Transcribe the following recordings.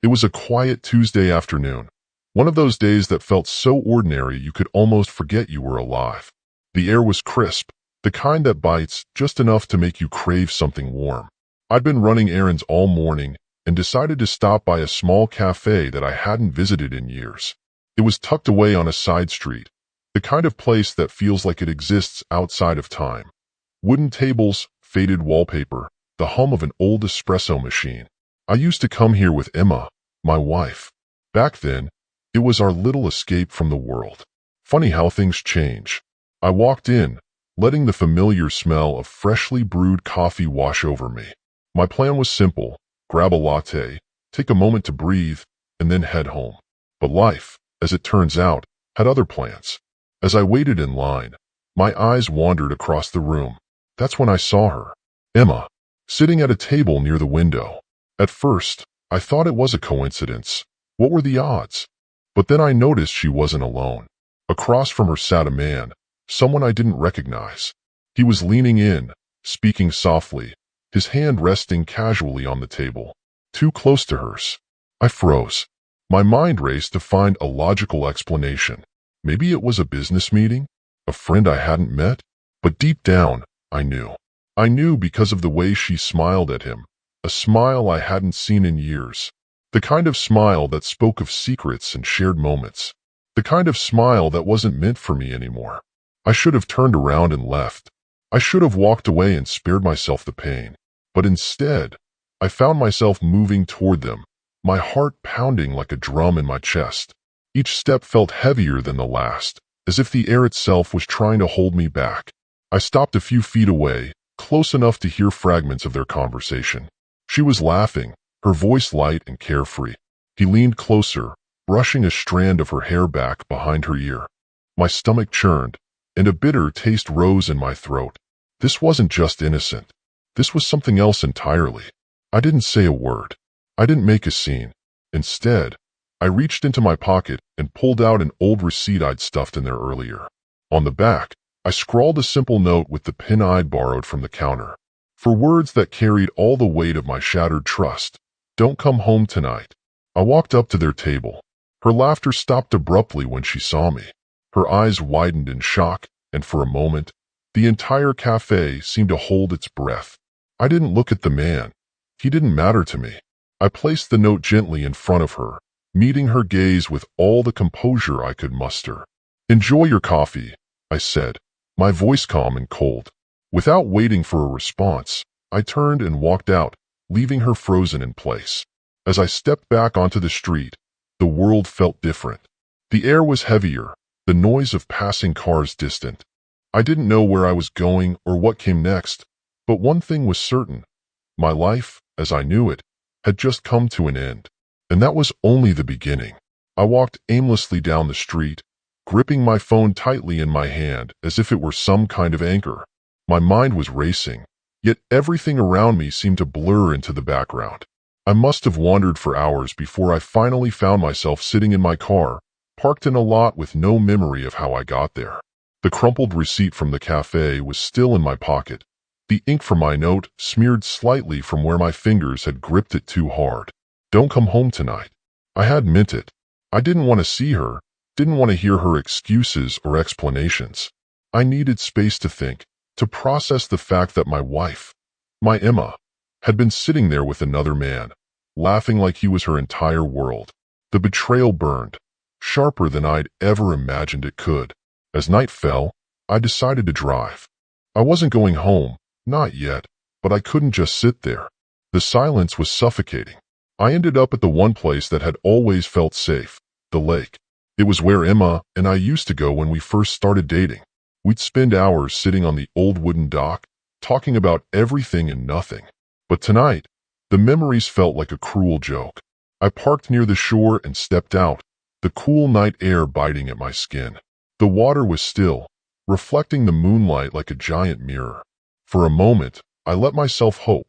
It was a quiet Tuesday afternoon, one of those days that felt so ordinary you could almost forget you were alive. The air was crisp, the kind that bites just enough to make you crave something warm. I'd been running errands all morning and decided to stop by a small cafe that I hadn't visited in years. It was tucked away on a side street, the kind of place that feels like it exists outside of time. Wooden tables, faded wallpaper, the hum of an old espresso machine. I used to come here with Emma, my wife. Back then, it was our little escape from the world. Funny how things change. I walked in, letting the familiar smell of freshly brewed coffee wash over me. My plan was simple: grab a latte, take a moment to breathe, and then head home. But life, as it turns out, had other plans. As I waited in line, my eyes wandered across the room. That's when I saw her, Emma, sitting at a table near the window. At first, I thought it was a coincidence. What were the odds? But then I noticed she wasn't alone. Across from her sat a man, someone I didn't recognize. He was leaning in, speaking softly, his hand resting casually on the table, too close to hers. I froze. My mind raced to find a logical explanation. Maybe it was a business meeting, a friend I hadn't met, but deep down, I knew. I knew because of the way she smiled at him, a smile I hadn't seen in years. The kind of smile that spoke of secrets and shared moments. The kind of smile that wasn't meant for me anymore. I should have turned around and left. I should have walked away and spared myself the pain. But instead, I found myself moving toward them, my heart pounding like a drum in my chest. Each step felt heavier than the last, as if the air itself was trying to hold me back. I stopped a few feet away, close enough to hear fragments of their conversation. She was laughing, her voice light and carefree. He leaned closer, brushing a strand of her hair back behind her ear. My stomach churned, and a bitter taste rose in my throat. This wasn't just innocent. This was something else entirely. I didn't say a word. I didn't make a scene. Instead, I reached into my pocket and pulled out an old receipt I'd stuffed in there earlier. On the back, I scrawled a simple note with the pen I'd borrowed from the counter. For words that carried all the weight of my shattered trust. Don't come home tonight. I walked up to their table. Her laughter stopped abruptly when she saw me. Her eyes widened in shock, and for a moment, the entire cafe seemed to hold its breath. I didn't look at the man. He didn't matter to me. I placed the note gently in front of her, meeting her gaze with all the composure I could muster. "Enjoy your coffee," I said, my voice calm and cold. Without waiting for a response, I turned and walked out, leaving her frozen in place. As I stepped back onto the street, the world felt different. The air was heavier, the noise of passing cars distant. I didn't know where I was going or what came next, but one thing was certain. My life, as I knew it, had just come to an end. And that was only the beginning. I walked aimlessly down the street, gripping my phone tightly in my hand as if it were some kind of anchor. My mind was racing, yet everything around me seemed to blur into the background. I must have wandered for hours before I finally found myself sitting in my car, parked in a lot with no memory of how I got there. The crumpled receipt from the cafe was still in my pocket, the ink from my note smeared slightly from where my fingers had gripped it too hard. Don't come home tonight. I had meant it. I didn't want to see her, didn't want to hear her excuses or explanations. I needed space to think, to process the fact that my wife, my Emma, had been sitting there with another man, laughing like he was her entire world. The betrayal burned, sharper than I'd ever imagined it could. As night fell, I decided to drive. I wasn't going home, not yet, but I couldn't just sit there. The silence was suffocating. I ended up at the one place that had always felt safe, the lake. It was where Emma and I used to go when we first started dating. We'd spend hours sitting on the old wooden dock, talking about everything and nothing. But tonight, the memories felt like a cruel joke. I parked near the shore and stepped out, the cool night air biting at my skin. The water was still, reflecting the moonlight like a giant mirror. For a moment, I let myself hope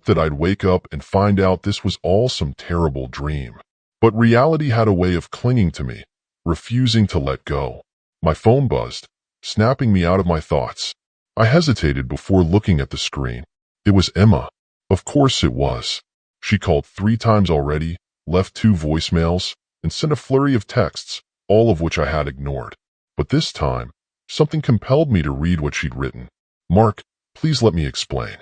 that I'd wake up and find out this was all some terrible dream. But reality had a way of clinging to me, refusing to let go. My phone buzzed, snapping me out of my thoughts. I hesitated before looking at the screen. It was Emma. Of course it was. She called 3 times already, left 2 voicemails, and sent a flurry of texts, all of which I had ignored. But this time, something compelled me to read what she'd written. "Mark, please let me explain.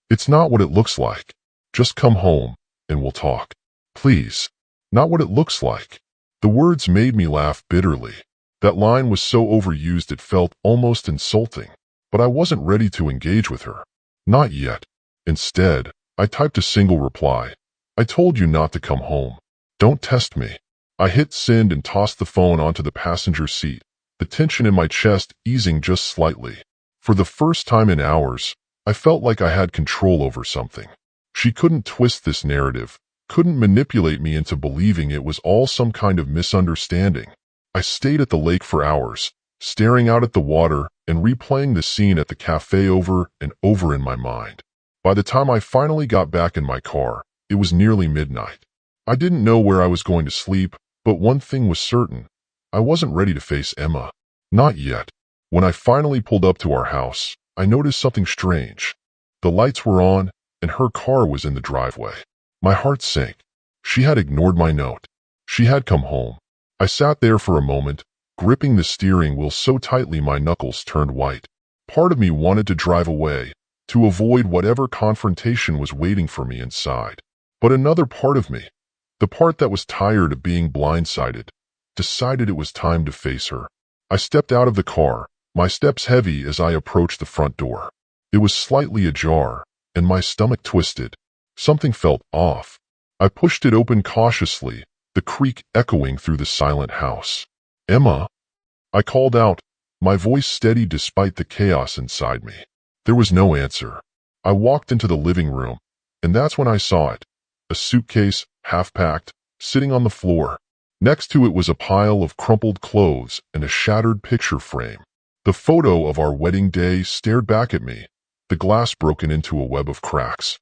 It's not what it looks like. Just come home, and we'll talk. Please." Not what it looks like. The words made me laugh bitterly. That line was so overused it felt almost insulting. But I wasn't ready to engage with her. Not yet. Instead, I typed a single reply. "I told you not to come home. Don't test me." I hit send and tossed the phone onto the passenger seat, the tension in my chest easing just slightly. For the first time in hours, I felt like I had control over something. She couldn't twist this narrative, couldn't manipulate me into believing it was all some kind of misunderstanding. I stayed at the lake for hours, staring out at the water and replaying the scene at the cafe over and over in my mind. By the time I finally got back in my car, it was nearly midnight. I didn't know where I was going to sleep, but one thing was certain. I wasn't ready to face Emma. Not yet. When I finally pulled up to our house, I noticed something strange. The lights were on, and her car was in the driveway. My heart sank. She had ignored my note. She had come home. I sat there for a moment, gripping the steering wheel so tightly my knuckles turned white. Part of me wanted to drive away, to avoid whatever confrontation was waiting for me inside. But another part of me, the part that was tired of being blindsided, decided it was time to face her. I stepped out of the car, my steps heavy as I approached the front door. It was slightly ajar, and my stomach twisted. Something felt off. I pushed it open cautiously, the creak echoing through the silent house. "Emma?" I called out, my voice steady despite the chaos inside me. There was no answer. I walked into the living room, and that's when I saw it. A suitcase, half-packed, sitting on the floor. Next to it was a pile of crumpled clothes and a shattered picture frame. The photo of our wedding day stared back at me, the glass broken into a web of cracks.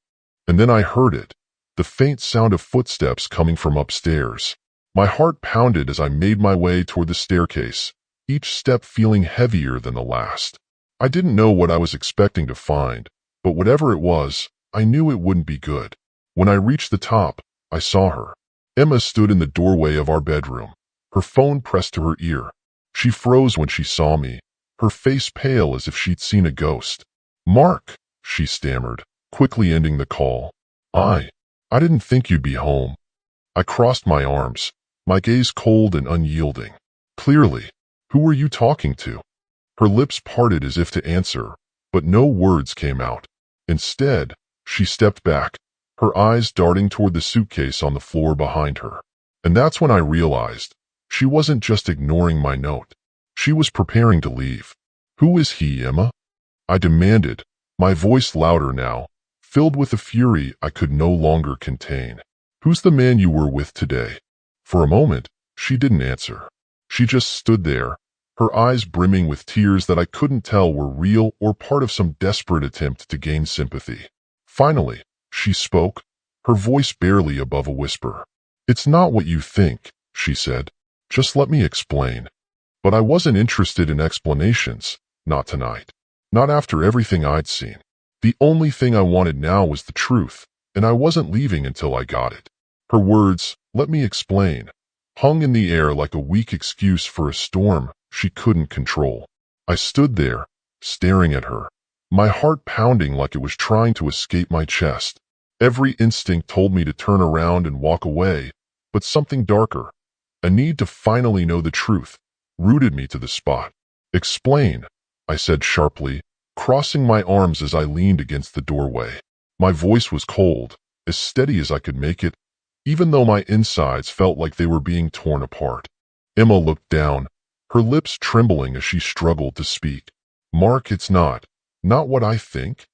And then I heard it, the faint sound of footsteps coming from upstairs. My heart pounded as I made my way toward the staircase, each step feeling heavier than the last. I didn't know what I was expecting to find, but whatever it was, I knew it wouldn't be good. When I reached the top, I saw her. Emma stood in the doorway of our bedroom, her phone pressed to her ear. She froze when she saw me, her face pale as if she'd seen a ghost. "Mark," she stammered, quickly ending the call. I didn't think you'd be home." I crossed my arms, my gaze cold and unyielding. "Clearly. Who were you talking to?" Her lips parted as if to answer, but no words came out. Instead, she stepped back, her eyes darting toward the suitcase on the floor behind her. And that's when I realized she wasn't just ignoring my note. She was preparing to leave. "Who is he, Emma?" I demanded, my voice louder now, filled with a fury I could no longer contain. "Who's the man you were with today?" For a moment, she didn't answer. She just stood there, her eyes brimming with tears that I couldn't tell were real or part of some desperate attempt to gain sympathy. Finally, she spoke, her voice barely above a whisper. "It's not what you think," she said. "Just let me explain." But I wasn't interested in explanations, not tonight. Not after everything I'd seen. The only thing I wanted now was the truth, and I wasn't leaving until I got it. Her words, "let me explain," hung in the air like a weak excuse for a storm she couldn't control. I stood there, staring at her, my heart pounding like it was trying to escape my chest. Every instinct told me to turn around and walk away, but something darker, a need to finally know the truth, rooted me to the spot. "Explain," I said sharply, crossing my arms as I leaned against the doorway. My voice was cold, as steady as I could make it, even though my insides felt like they were being torn apart. Emma looked down, her lips trembling as she struggled to speak. "Mark, it's not what I think."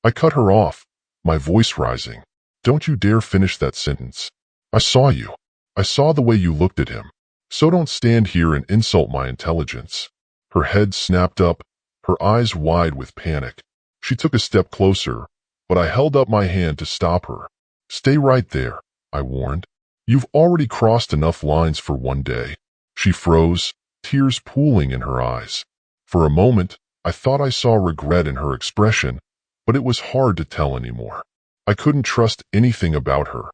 I cut her off, my voice rising. "Don't you dare finish that sentence. I saw you. I saw the way you looked at him. So don't stand here and insult my intelligence." Her head snapped up, her eyes wide with panic. She took a step closer, but I held up my hand to stop her. "Stay right there," I warned. "You've already crossed enough lines for one day." She froze, tears pooling in her eyes. For a moment, I thought I saw regret in her expression, but it was hard to tell anymore. I couldn't trust anything about her.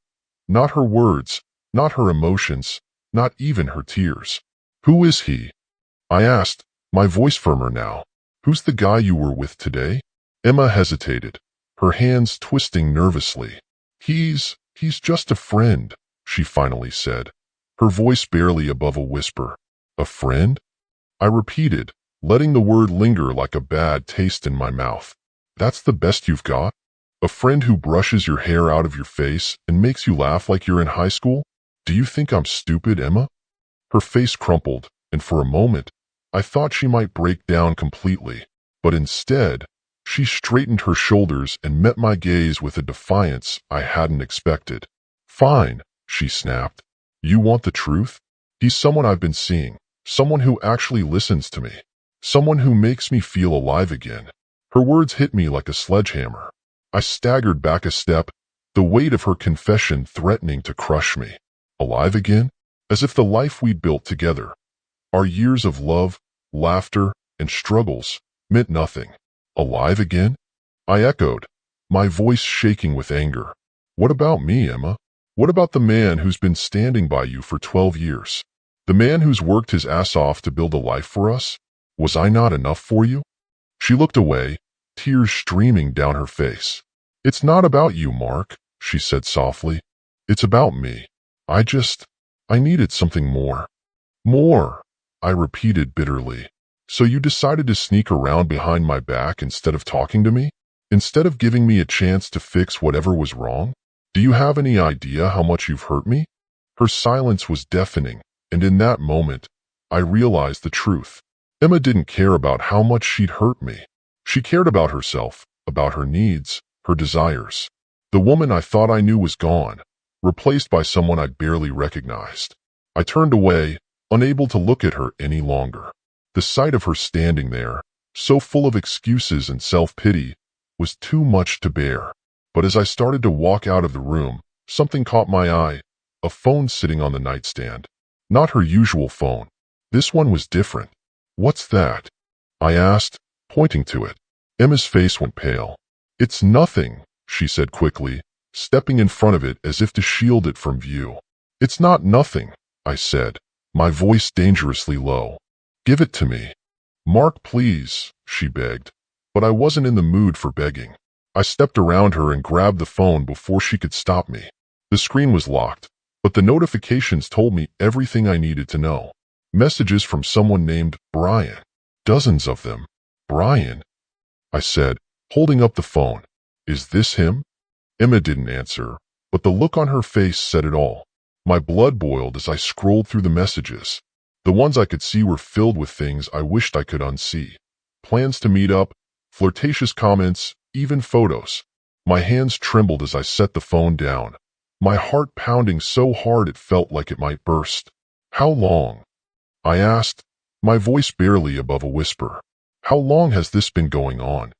Not her words, not her emotions, not even her tears. Who is he? I asked, my voice firmer now. Who's the guy you were with today? Emma hesitated, her hands twisting nervously. He's just a friend, she finally said, her voice barely above a whisper. A friend? I repeated, letting the word linger like a bad taste in my mouth. That's the best you've got? A friend who brushes your hair out of your face and makes you laugh like you're in high school? Do you think I'm stupid, Emma? Her face crumpled, and for a moment, I thought she might break down completely. But instead, she straightened her shoulders and met my gaze with a defiance I hadn't expected. Fine, she snapped. You want the truth? He's someone I've been seeing, someone who actually listens to me, someone who makes me feel alive again. Her words hit me like a sledgehammer. I staggered back a step, the weight of her confession threatening to crush me. Alive again? As if the life we'd built together, our years of love, laughter, and struggles, meant nothing. Alive again? I echoed, my voice shaking with anger. What about me, Emma? What about the man who's been standing by you for 12 years? The man who's worked his ass off to build a life for us? Was I not enough for you? She looked away, tears streaming down her face. It's not about you, Mark, she said softly. It's about me. I needed something more. More, I repeated bitterly. So you decided to sneak around behind my back instead of talking to me? Instead of giving me a chance to fix whatever was wrong? Do you have any idea how much you've hurt me? Her silence was deafening, and in that moment, I realized the truth. Emma didn't care about how much she'd hurt me. She cared about herself, about her needs, her desires. The woman I thought I knew was gone, replaced by someone I barely recognized. I turned away, unable to look at her any longer. The sight of her standing there, so full of excuses and self-pity, was too much to bear. But as I started to walk out of the room, something caught my eye, a phone sitting on the nightstand. Not her usual phone. This one was different. What's that? I asked, pointing to it. Emma's face went pale. It's nothing, she said quickly, stepping in front of it as if to shield it from view. It's not nothing, I said, my voice dangerously low. Give it to me. Mark, please, she begged. But I wasn't in the mood for begging. I stepped around her and grabbed the phone before she could stop me. The screen was locked, but the notifications told me everything I needed to know. Messages from someone named Brian. Dozens of them. Brian, I said, holding up the phone. Is this him? Emma didn't answer, but the look on her face said it all. My blood boiled as I scrolled through the messages. The ones I could see were filled with things I wished I could unsee. Plans to meet up, flirtatious comments, even photos. My hands trembled as I set the phone down, my heart pounding so hard it felt like it might burst. How long? I asked, my voice barely above a whisper. How long has this been going on?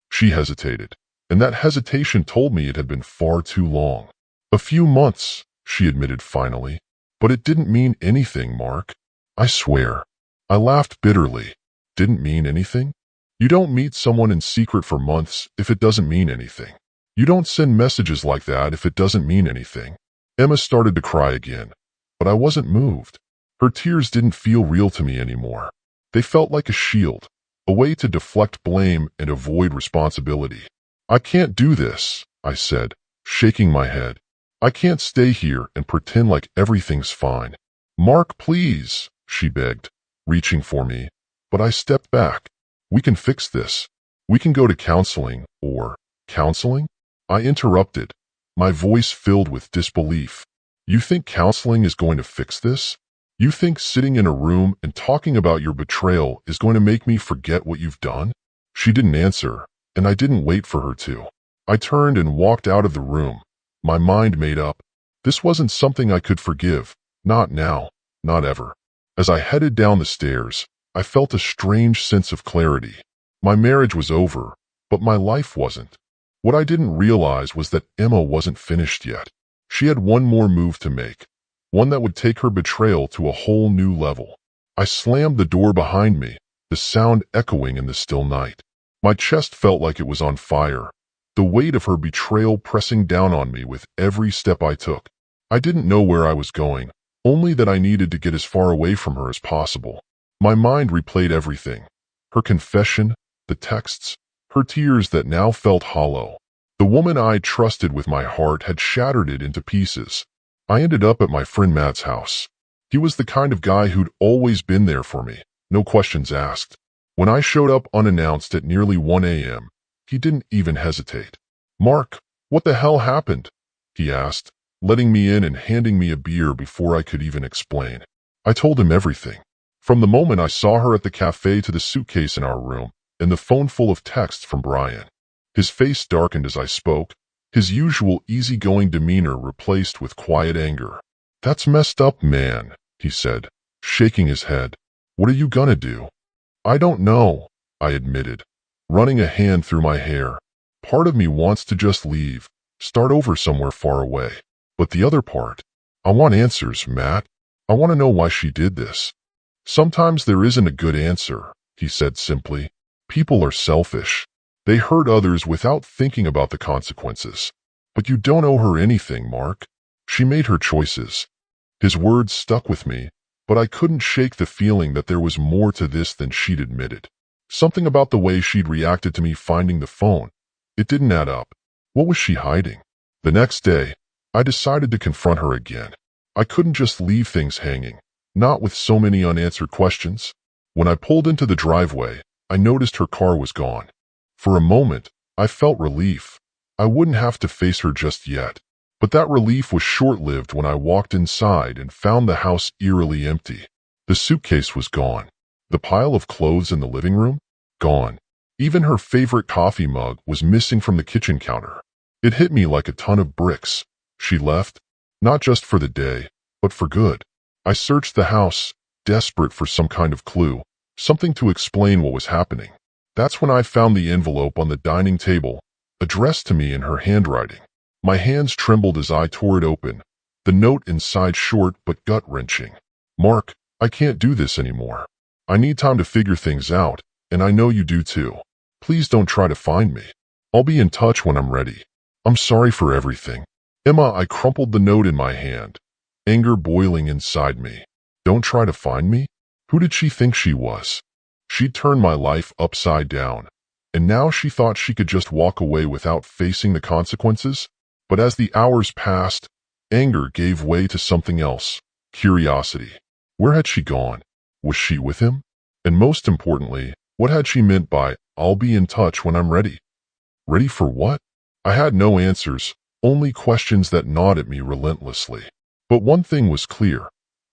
She hesitated, and that hesitation told me it had been far too long. A few months, she admitted finally. But it didn't mean anything, Mark. I swear. I laughed bitterly. Didn't mean anything? You don't meet someone in secret for months if it doesn't mean anything. You don't send messages like that if it doesn't mean anything. Emma started to cry again, but I wasn't moved. Her tears didn't feel real to me anymore. They felt like a shield, a way to deflect blame and avoid responsibility. I can't do this, I said, shaking my head. I can't stay here and pretend like everything's fine. Mark, please, she begged, reaching for me, but I stepped back. We can fix this. We can go to counseling, or counseling? I interrupted, my voice filled with disbelief. You think counseling is going to fix this? You think sitting in a room and talking about your betrayal is going to make me forget what you've done? She didn't answer, and I didn't wait for her to. I turned and walked out of the room, my mind made up. This wasn't something I could forgive, not now, not ever. As I headed down the stairs, I felt a strange sense of clarity. My marriage was over, but my life wasn't. What I didn't realize was that Emma wasn't finished yet. She had one more move to make, one that would take her betrayal to a whole new level. I slammed the door behind me, the sound echoing in the still night. My chest felt like it was on fire, the weight of her betrayal pressing down on me with every step I took. I didn't know where I was going, only that I needed to get as far away from her as possible. My mind replayed everything. Her confession, the texts, her tears that now felt hollow. The woman I trusted with my heart had shattered it into pieces. I ended up at my friend Matt's house. He was the kind of guy who'd always been there for me, no questions asked. When I showed up unannounced at nearly 1 a.m., he didn't even hesitate. "Mark, what the hell happened?" he asked, letting me in and handing me a beer before I could even explain. I told him everything. From the moment I saw her at the cafe to the suitcase in our room and the phone full of texts from Brian. His face darkened as I spoke, his usual easygoing demeanor replaced with quiet anger. "That's messed up, man," he said, shaking his head. "What are you gonna do?" "I don't know," I admitted, running a hand through my hair. Part of me wants to just leave, start over somewhere far away. But the other part, I want answers, Matt. I want to know why she did this. "Sometimes there isn't a good answer," he said simply. "People are selfish. They hurt others without thinking about the consequences. But you don't owe her anything, Mark. She made her choices." His words stuck with me, but I couldn't shake the feeling that there was more to this than she'd admitted. Something about the way she'd reacted to me finding the phone. It didn't add up. What was she hiding? The next day, I decided to confront her again. I couldn't just leave things hanging, not with so many unanswered questions. When I pulled into the driveway, I noticed her car was gone. For a moment, I felt relief. I wouldn't have to face her just yet. But that relief was short-lived when I walked inside and found the house eerily empty. The suitcase was gone. The pile of clothes in the living room? Gone. Even her favorite coffee mug was missing from the kitchen counter. It hit me like a ton of bricks. She left, not just for the day, but for good. I searched the house, desperate for some kind of clue, something to explain what was happening. That's when I found the envelope on the dining table, addressed to me in her handwriting. My hands trembled as I tore it open, the note inside short but gut-wrenching. "Mark, I can't do this anymore. I need time to figure things out, and I know you do too. Please don't try to find me. I'll be in touch when I'm ready. I'm sorry for everything." "Emma," I crumpled the note in my hand, anger boiling inside me. Don't try to find me? Who did she think she was? She'd turned my life upside down, and now she thought she could just walk away without facing the consequences? But as the hours passed, anger gave way to something else, curiosity. Where had she gone? Was she with him? And most importantly, what had she meant by, "I'll be in touch when I'm ready"? Ready for what? I had no answers, only questions that gnawed at me relentlessly. But one thing was clear.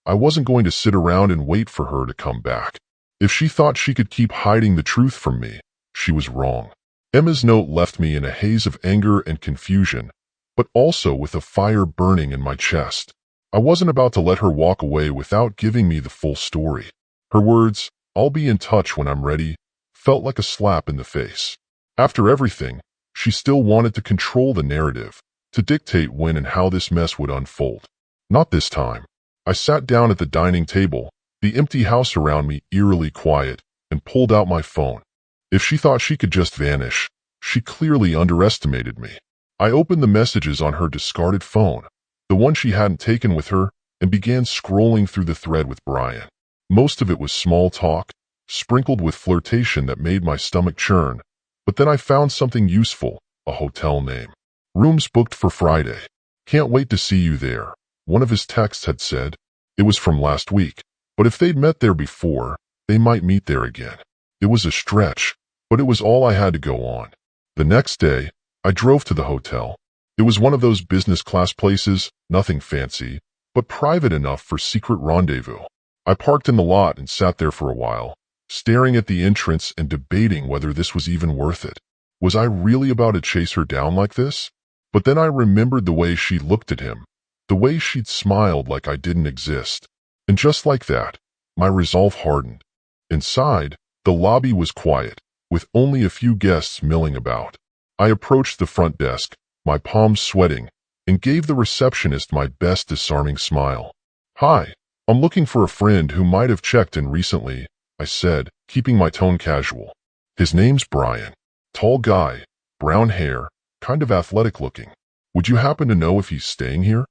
I wasn't going to sit around and wait for her to come back. If she thought she could keep hiding the truth from me, she was wrong. Emma's note left me in a haze of anger and confusion, but also with a fire burning in my chest. I wasn't about to let her walk away without giving me the full story. Her words, "I'll be in touch when I'm ready," felt like a slap in the face. After everything, she still wanted to control the narrative, to dictate when and how this mess would unfold. Not this time. I sat down at the dining table, the empty house around me eerily quiet, and pulled out my phone. If she thought she could just vanish, she clearly underestimated me. I opened the messages on her discarded phone, the one she hadn't taken with her, and began scrolling through the thread with Brian. Most of it was small talk, sprinkled with flirtation that made my stomach churn, but then I found something useful, a hotel name. "Rooms booked for Friday. Can't wait to see you there," one of his texts had said. It was from last week, but if they'd met there before, they might meet there again. It was a stretch, but it was all I had to go on. The next day, I drove to the hotel. It was one of those business class places, nothing fancy, but private enough for secret rendezvous. I parked in the lot and sat there for a while, staring at the entrance and debating whether this was even worth it. Was I really about to chase her down like this? But then I remembered the way she looked at him, the way she'd smiled like I didn't exist. And just like that, my resolve hardened. Inside, the lobby was quiet, with only a few guests milling about. I approached the front desk, my palms sweating, and gave the receptionist my best disarming smile. "Hi, I'm looking for a friend who might have checked in recently," I said, keeping my tone casual. "His name's Brian. Tall guy, brown hair, kind of athletic looking. Would you happen to know if he's staying here?"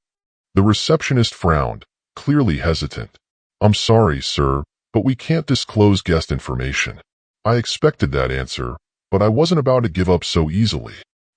The receptionist frowned, clearly hesitant. I'm sorry, sir, but we can't disclose guest information. I expected that answer, but I wasn't about to give up so easily.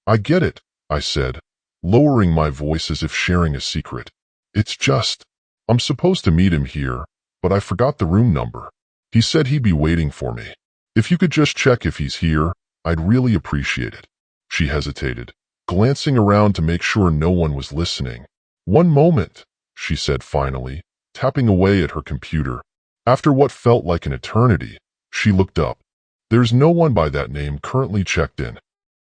I get it, I said, lowering my voice as if sharing a secret. It's just, I'm supposed to meet him here, but I forgot the room number. He said he'd be waiting for me. If you could just check if he's here, I'd really appreciate it. She hesitated, glancing around to make sure no one was listening. One moment, she said finally, tapping away at her computer. After what felt like an eternity, she looked up. There's no one by that name currently checked in.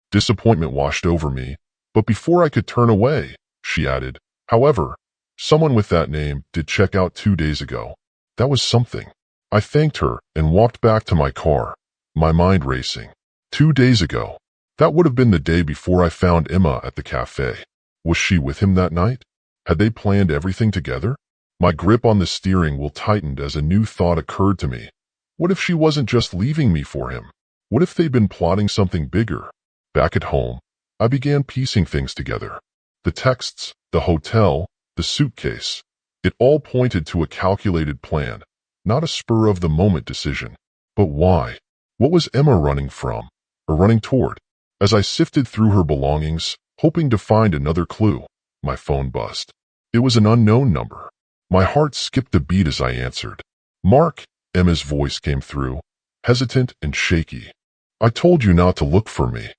Disappointment washed over me, but before I could turn away, she added, however, someone with that name did check out 2 days ago. That was something. I thanked her and walked back to my car, my mind racing. 2 days ago. That would have been the day before I found Emma at the cafe. Was she with him that night? Had they planned everything together? My grip on the steering wheel tightened as a new thought occurred to me. What if she wasn't just leaving me for him? What if they'd been plotting something bigger? Back at home, I began piecing things together. The texts, the hotel, the suitcase. It all pointed to a calculated plan, not a spur-of-the-moment decision. But why? What was Emma running from, or running toward? As I sifted through her belongings, hoping to find another clue, my phone buzzed. It was an unknown number. My heart skipped a beat as I answered. Mark, Emma's voice came through, hesitant and shaky. I told you not to look for me.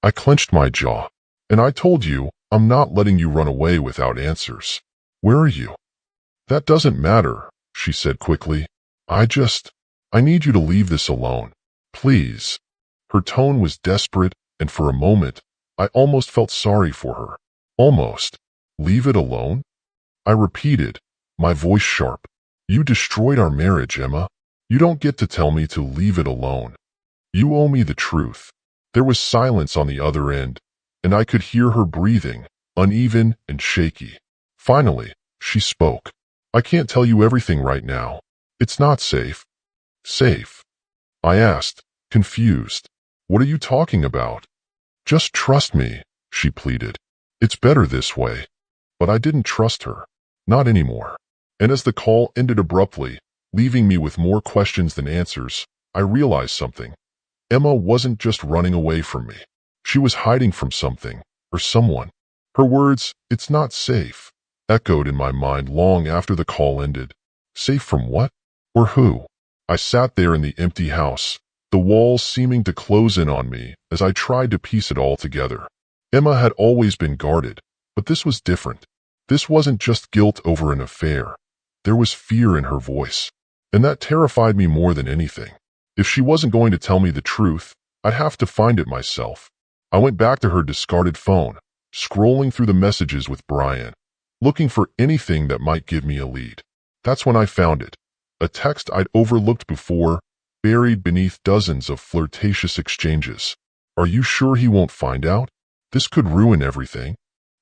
I clenched my jaw. And I told you, I'm not letting you run away without answers. Where are you? That doesn't matter, she said quickly. I need you to leave this alone. Please. Her tone was desperate, and for a moment, I almost felt sorry for her. Almost. Leave it alone? I repeated, my voice sharp. You destroyed our marriage, Emma. You don't get to tell me to leave it alone. You owe me the truth. There was silence on the other end, and I could hear her breathing, uneven and shaky. Finally, she spoke. I can't tell you everything right now. It's not safe. Safe? I asked, confused. What are you talking about? Just trust me, she pleaded. It's better this way. But I didn't trust her. Not anymore. And as the call ended abruptly, leaving me with more questions than answers, I realized something. Emma wasn't just running away from me. She was hiding from something, or someone. Her words, "It's not safe," echoed in my mind long after the call ended. Safe from what? Or who? I sat there in the empty house, the walls seeming to close in on me as I tried to piece it all together. Emma had always been guarded, but this was different. This wasn't just guilt over an affair. There was fear in her voice, and that terrified me more than anything. If she wasn't going to tell me the truth, I'd have to find it myself. I went back to her discarded phone, scrolling through the messages with Brian, looking for anything that might give me a lead. That's when I found it. A text I'd overlooked before, buried beneath dozens of flirtatious exchanges. Are you sure he won't find out? This could ruin everything.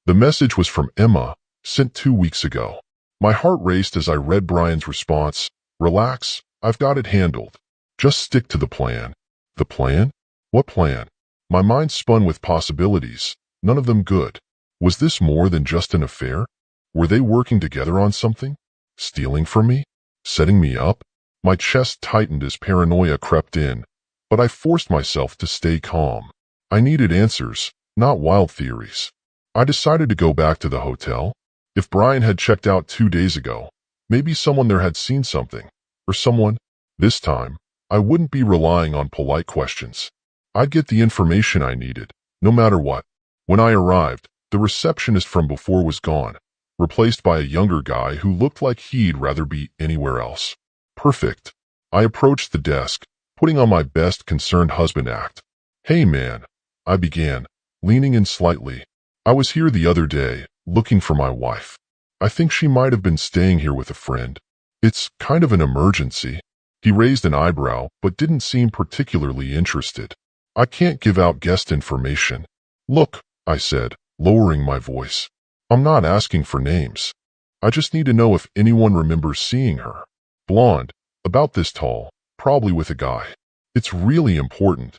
The message was from Emma, sent 2 weeks ago. My heart raced as I read Brian's response. Relax, I've got it handled. Just stick to the plan. The plan? What plan? My mind spun with possibilities, none of them good. Was this more than just an affair? Were they working together on something? Stealing from me? Setting me up? My chest tightened as paranoia crept in, but I forced myself to stay calm. I needed answers, not wild theories. I decided to go back to the hotel. If Brian had checked out 2 days ago, maybe someone there had seen something, or someone. This time, I wouldn't be relying on polite questions. I'd get the information I needed, no matter what. When I arrived, the receptionist from before was gone, replaced by a younger guy who looked like he'd rather be anywhere else. Perfect. I approached the desk, putting on my best concerned husband act. Hey man, I began, leaning in slightly. I was here the other day, looking for my wife. I think she might have been staying here with a friend. It's kind of an emergency. He raised an eyebrow, but didn't seem particularly interested. I can't give out guest information. Look, I said, lowering my voice. I'm not asking for names. I just need to know if anyone remembers seeing her. Blonde, about this tall, probably with a guy. It's really important.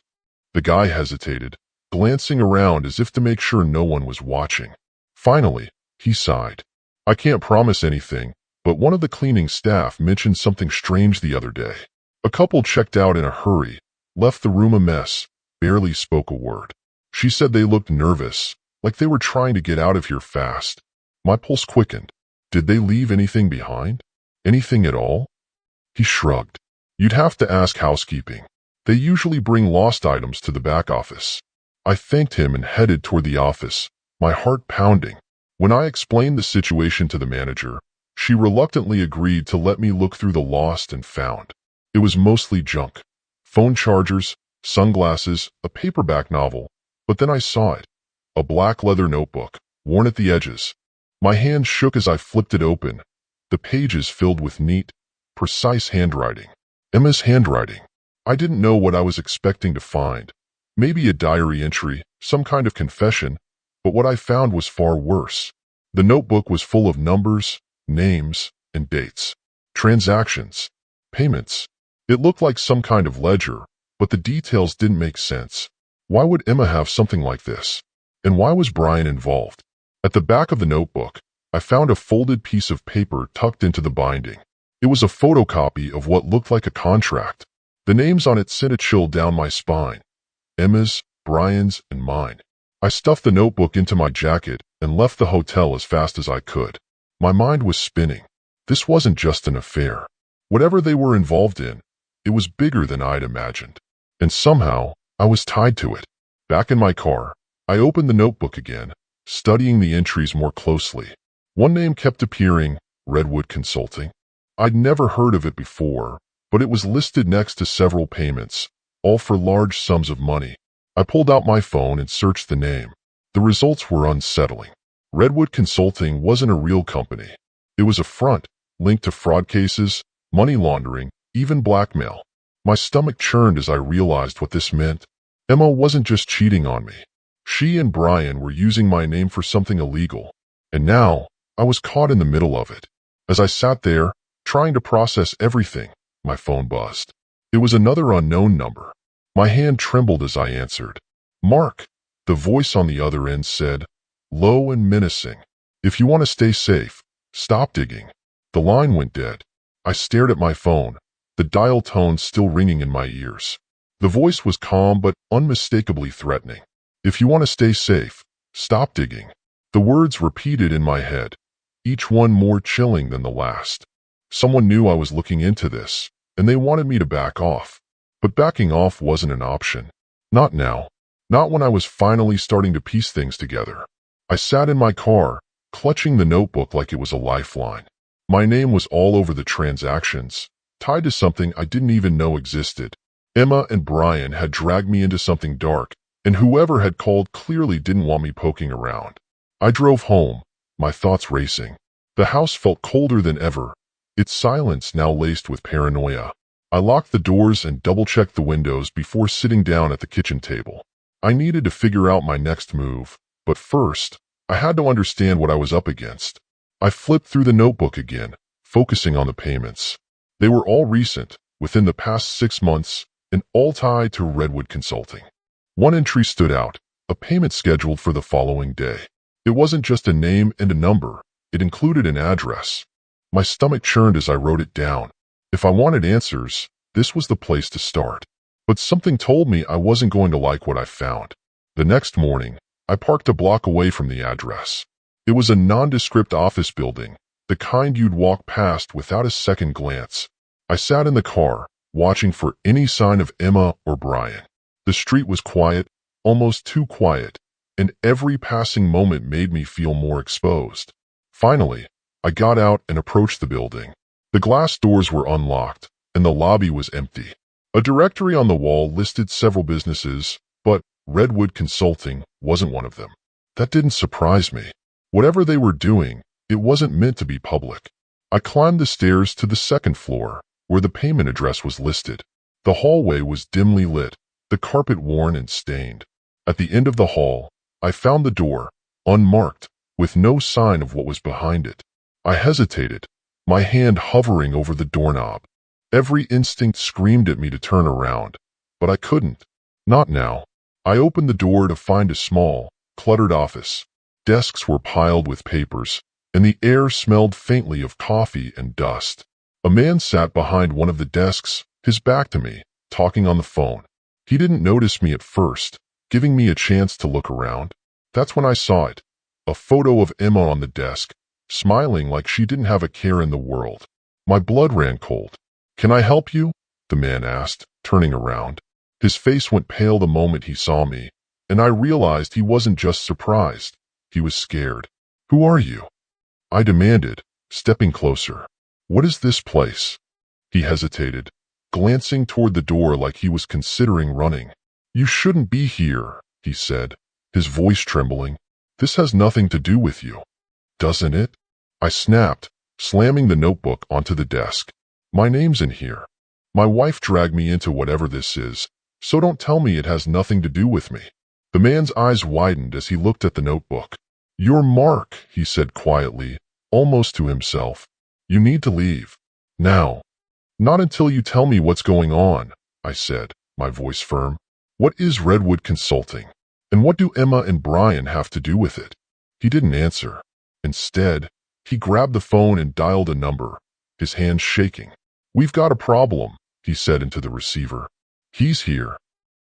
The guy hesitated, glancing around as if to make sure no one was watching. Finally, he sighed. I can't promise anything, but one of the cleaning staff mentioned something strange the other day. A couple checked out in a hurry, left the room a mess, barely spoke a word. She said they looked nervous, like they were trying to get out of here fast. My pulse quickened. Did they leave anything behind? Anything at all? He shrugged. You'd have to ask housekeeping. They usually bring lost items to the back office. I thanked him and headed toward the office, my heart pounding. When I explained the situation to the manager, she reluctantly agreed to let me look through the lost and found. It was mostly junk. Phone chargers, sunglasses, a paperback novel. But then I saw it. A black leather notebook, worn at the edges. My hand shook as I flipped it open. The pages filled with neat, precise handwriting. Emma's handwriting. I didn't know what I was expecting to find. Maybe a diary entry, some kind of confession, but what I found was far worse. The notebook was full of numbers, names, and dates. Transactions. Payments. It looked like some kind of ledger, but the details didn't make sense. Why would Emma have something like this? And why was Brian involved? At the back of the notebook, I found a folded piece of paper tucked into the binding. It was a photocopy of what looked like a contract. The names on it sent a chill down my spine. Emma's, Brian's, and mine. I stuffed the notebook into my jacket and left the hotel as fast as I could. My mind was spinning. This wasn't just an affair. Whatever they were involved in, it was bigger than I'd imagined. And somehow, I was tied to it. Back in my car, I opened the notebook again, studying the entries more closely. One name kept appearing, Redwood Consulting. I'd never heard of it before, but it was listed next to several payments, all for large sums of money. I pulled out my phone and searched the name. The results were unsettling. Redwood Consulting wasn't a real company. It was a front, linked to fraud cases, money laundering, even blackmail. My stomach churned as I realized what this meant. Emma wasn't just cheating on me. She and Brian were using my name for something illegal. And now, I was caught in the middle of it. As I sat there, trying to process everything, my phone buzzed. It was another unknown number. My hand trembled as I answered. Mark, the voice on the other end said, low and menacing. If you want to stay safe, stop digging. The line went dead. I stared at my phone, the dial tone still ringing in my ears. The voice was calm but unmistakably threatening. If you want to stay safe, stop digging. The words repeated in my head, each one more chilling than the last. Someone knew I was looking into this, and they wanted me to back off. But backing off wasn't an option. Not now. Not when I was finally starting to piece things together. I sat in my car, clutching the notebook like it was a lifeline. My name was all over the transactions, tied to something I didn't even know existed. Emma and Brian had dragged me into something dark, and whoever had called clearly didn't want me poking around. I drove home, my thoughts racing. The house felt colder than ever, its silence now laced with paranoia. I locked the doors and double-checked the windows before sitting down at the kitchen table. I needed to figure out my next move, but first, I had to understand what I was up against. I flipped through the notebook again, focusing on the payments. They were all recent, within the past 6 months, and all tied to Redwood Consulting. One entry stood out, a payment scheduled for the following day. It wasn't just a name and a number, it included an address. My stomach churned as I wrote it down. If I wanted answers, this was the place to start. But something told me I wasn't going to like what I found. The next morning, I parked a block away from the address. It was a nondescript office building, the kind you'd walk past without a second glance. I sat in the car, watching for any sign of Emma or Brian. The street was quiet, almost too quiet, and every passing moment made me feel more exposed. Finally, I got out and approached the building. The glass doors were unlocked, and the lobby was empty. A directory on the wall listed several businesses, but Redwood Consulting wasn't one of them. That didn't surprise me. Whatever they were doing, it wasn't meant to be public. I climbed the stairs to the second floor, where the payment address was listed. The hallway was dimly lit, the carpet worn and stained. At the end of the hall, I found the door, unmarked, with no sign of what was behind it. I hesitated, my hand hovering over the doorknob. Every instinct screamed at me to turn around, but I couldn't. Not now. I opened the door to find a small, cluttered office. Desks were piled with papers, and the air smelled faintly of coffee and dust. A man sat behind one of the desks, his back to me, talking on the phone. He didn't notice me at first, giving me a chance to look around. That's when I saw it. A photo of Emma on the desk, smiling like she didn't have a care in the world. My blood ran cold. "Can I help you?" the man asked, turning around. His face went pale the moment he saw me, and I realized he wasn't just surprised. He was scared. "Who are you?" I demanded, stepping closer. "What is this place?" He hesitated, glancing toward the door like he was considering running. "You shouldn't be here," he said, his voice trembling. "This has nothing to do with you." "Doesn't it?" I snapped, slamming the notebook onto the desk. "My name's in here. My wife dragged me into whatever this is, so don't tell me it has nothing to do with me." The man's eyes widened as he looked at the notebook. "You're Mark," he said quietly, almost to himself. "You need to leave. Now." "Not until you tell me what's going on," I said, my voice firm. "What is Redwood Consulting? And what do Emma and Brian have to do with it?" He didn't answer. Instead, he grabbed the phone and dialed a number, his hands shaking. "We've got a problem," he said into the receiver. "He's here."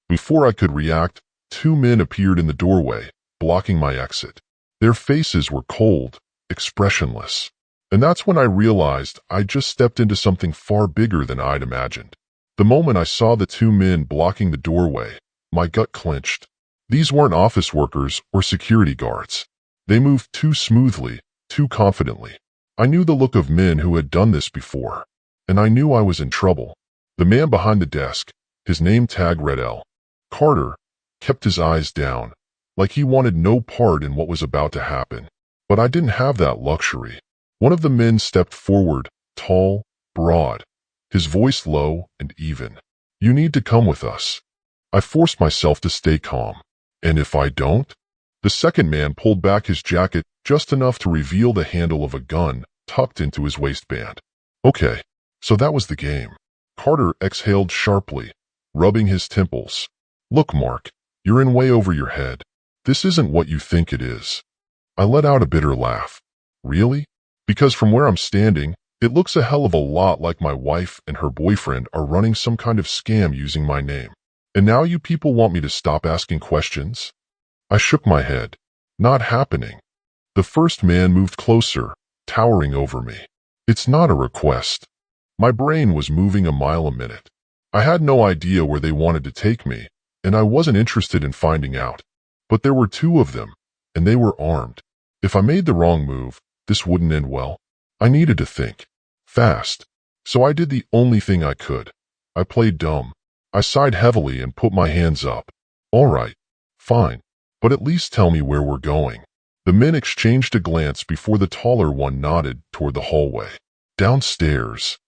Before I could react, two men appeared in the doorway, blocking my exit. Their faces were cold, expressionless. And that's when I realized I'd just stepped into something far bigger than I'd imagined. The moment I saw the two men blocking the doorway, my gut clenched. These weren't office workers or security guards. They moved too smoothly, too confidently. I knew the look of men who had done this before, and I knew I was in trouble. The man behind the desk, his name tag read L. Carter, kept his eyes down, like he wanted no part in what was about to happen. But I didn't have that luxury. One of the men stepped forward, tall, broad, his voice low and even. "You need to come with us." I forced myself to stay calm. "And if I don't?" The second man pulled back his jacket just enough to reveal the handle of a gun tucked into his waistband. "Okay, so that was the game." Carter exhaled sharply, rubbing his temples. "Look, Mark, you're in way over your head. This isn't what you think it is." I let out a bitter laugh. "Really? Because from where I'm standing, it looks a hell of a lot like my wife and her boyfriend are running some kind of scam using my name. And now you people want me to stop asking questions?" I shook my head. "Not happening." The first man moved closer, towering over me. "It's not a request." My brain was moving a mile a minute. I had no idea where they wanted to take me, and I wasn't interested in finding out. But there were two of them, and they were armed. If I made the wrong move, this wouldn't end well. I needed to think. Fast. So I did the only thing I could. I played dumb. I sighed heavily and put my hands up. "All right. Fine. But at least tell me where we're going." The men exchanged a glance before the taller one nodded toward the hallway. "Downstairs."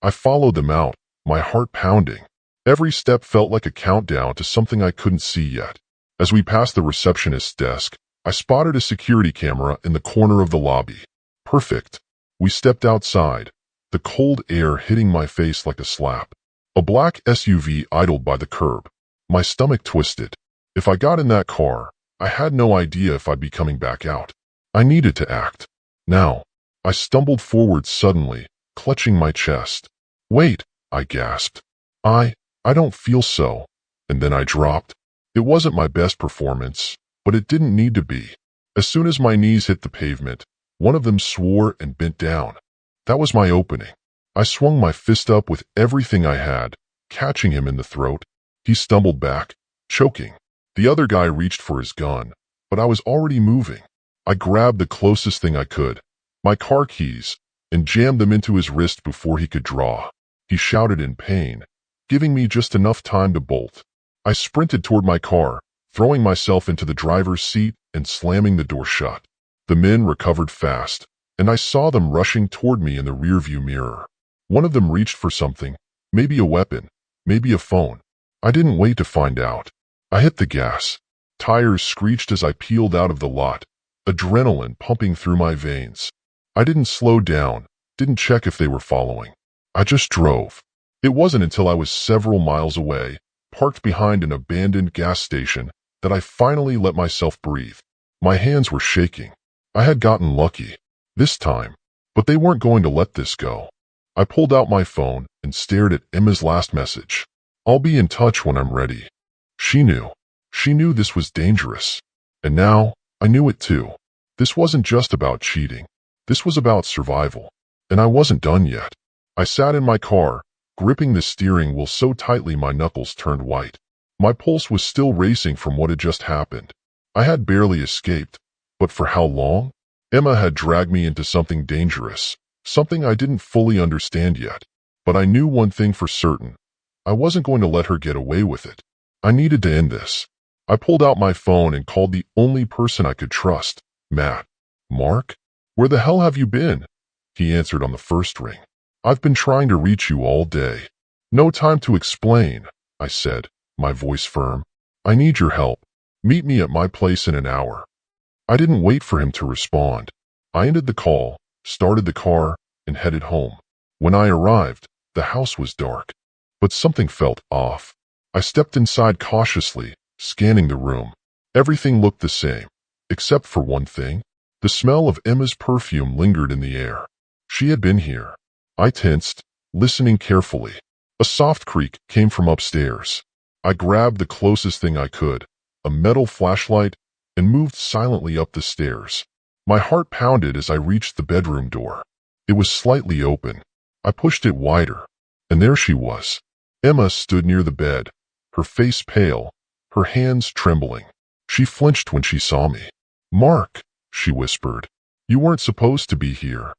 I followed them out, my heart pounding. Every step felt like a countdown to something I couldn't see yet. As we passed the receptionist's desk, I spotted a security camera in the corner of the lobby. Perfect. We stepped outside, the cold air hitting my face like a slap. A black SUV idled by the curb. My stomach twisted. If I got in that car, I had no idea if I'd be coming back out. I needed to act. Now. I stumbled forward suddenly, clutching my chest. "Wait," I gasped. I don't feel so." And then I dropped. It wasn't my best performance, but it didn't need to be. As soon as my knees hit the pavement, one of them swore and bent down. That was my opening. I swung my fist up with everything I had, catching him in the throat. He stumbled back, choking. The other guy reached for his gun, but I was already moving. I grabbed the closest thing I could, my car keys, and jammed them into his wrist before he could draw. He shouted in pain, giving me just enough time to bolt. I sprinted toward my car, throwing myself into the driver's seat and slamming the door shut. The men recovered fast, and I saw them rushing toward me in the rearview mirror. One of them reached for something, maybe a weapon, maybe a phone. I didn't wait to find out. I hit the gas. Tires screeched as I peeled out of the lot, adrenaline pumping through my veins. I didn't slow down, didn't check if they were following. I just drove. It wasn't until I was several miles away, parked behind an abandoned gas station, that I finally let myself breathe. My hands were shaking. I had gotten lucky. this time. But they weren't going to let this go. I pulled out my phone and stared at Emma's last message. "I'll be in touch when I'm ready." She knew. She knew this was dangerous. And now, I knew it too. This wasn't just about cheating. This was about survival. And I wasn't done yet. I sat in my car, gripping the steering wheel so tightly my knuckles turned white. My pulse was still racing from what had just happened. I had barely escaped. But for how long? Emma had dragged me into something dangerous, something I didn't fully understand yet. But I knew one thing for certain. I wasn't going to let her get away with it. I needed to end this. I pulled out my phone and called the only person I could trust, Matt. "Mark? Where the hell have you been?" He answered on the first ring. "I've been trying to reach you all day." "No time to explain," I said, my voice firm. "I need your help. Meet me at my place in an hour." I didn't wait for him to respond. I ended the call, started the car, and headed home. When I arrived, the house was dark. But something felt off. I stepped inside cautiously, scanning the room. Everything looked the same, except for one thing. The smell of Emma's perfume lingered in the air. She had been here. I tensed, listening carefully. A soft creak came from upstairs. I grabbed the closest thing I could, a metal flashlight, and moved silently up the stairs. My heart pounded as I reached the bedroom door. It was slightly open. I pushed it wider, and there she was. Emma stood near the bed, her face pale, her hands trembling. She flinched when she saw me. "Mark," she whispered, "you weren't supposed to be here."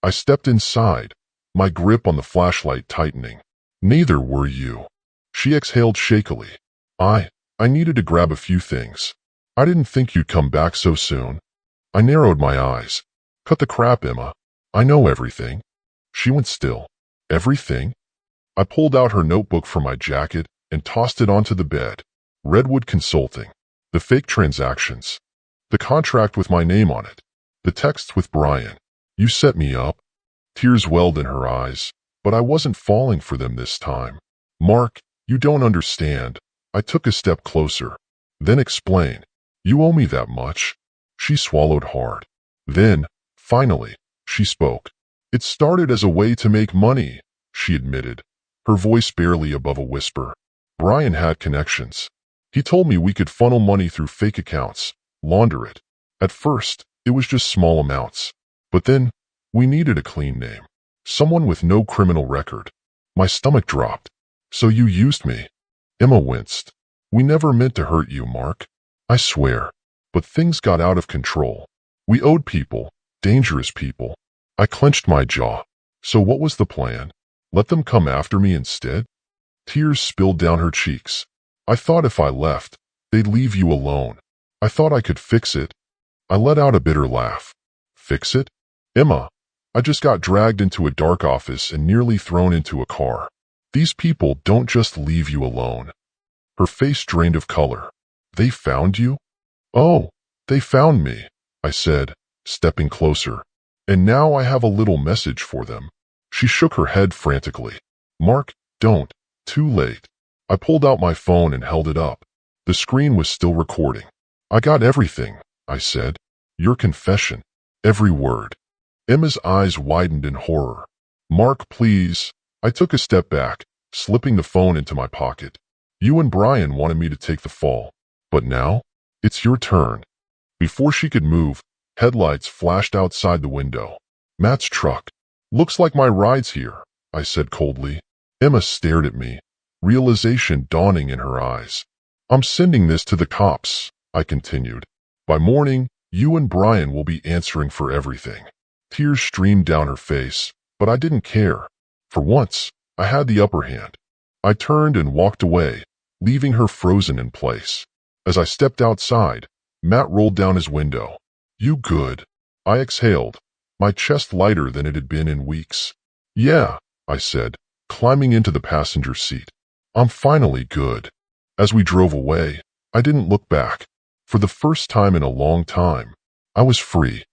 I stepped inside, my grip on the flashlight tightening. "Neither were you." She exhaled shakily. I needed to grab a few things. "I didn't think you'd come back so soon." I narrowed my eyes. "Cut the crap, Emma. I know everything." She went still. "Everything?" I pulled out her notebook from my jacket and tossed it onto the bed. Redwood Consulting. The fake transactions. The contract with my name on it. The text with Brian. "You set me up." Tears welled in her eyes, but I wasn't falling for them this time. "Mark, you don't understand." I took a step closer. "Then explain. You owe me that much." She swallowed hard. Then, finally, she spoke. "It started as a way to make money," she admitted, her voice barely above a whisper. "Brian had connections. He told me we could funnel money through fake accounts, launder it. At first, it was just small amounts. But then, we needed a clean name. Someone with no criminal record." My stomach dropped. "So you used me?" Emma winced. "We never meant to hurt you, Mark. I swear. But things got out of control. We owed people, dangerous people." I clenched my jaw. "So what was the plan? Let them come after me instead?" Tears spilled down her cheeks. "I thought if I left, they'd leave you alone. I thought I could fix it." I let out a bitter laugh. "Fix it? Emma, I just got dragged into a dark office and nearly thrown into a car. These people don't just leave you alone." Her face drained of color. "They found you?" "Oh, they found me," I said, stepping closer. "And now I have a little message for them." She shook her head frantically. "Mark, don't. Too late." I pulled out my phone and held it up. The screen was still recording. "I got everything," I said. "Your confession. Every word." Emma's eyes widened in horror. "Mark, please." I took a step back, slipping the phone into my pocket. "You and Brian wanted me to take the fall. But now, it's your turn." Before she could move, headlights flashed outside the window. "Matt's truck. Looks like my ride's here," I said coldly. Emma stared at me, realization dawning in her eyes. "I'm sending this to the cops," I continued. "By morning, you and Brian will be answering for everything." Tears streamed down her face, but I didn't care. For once, I had the upper hand. I turned and walked away, leaving her frozen in place. As I stepped outside, Matt rolled down his window. "You good?" I exhaled, my chest lighter than it had been in weeks. "Yeah," I said, climbing into the passenger seat. "I'm finally good." As we drove away, I didn't look back. For the first time in a long time, I was free.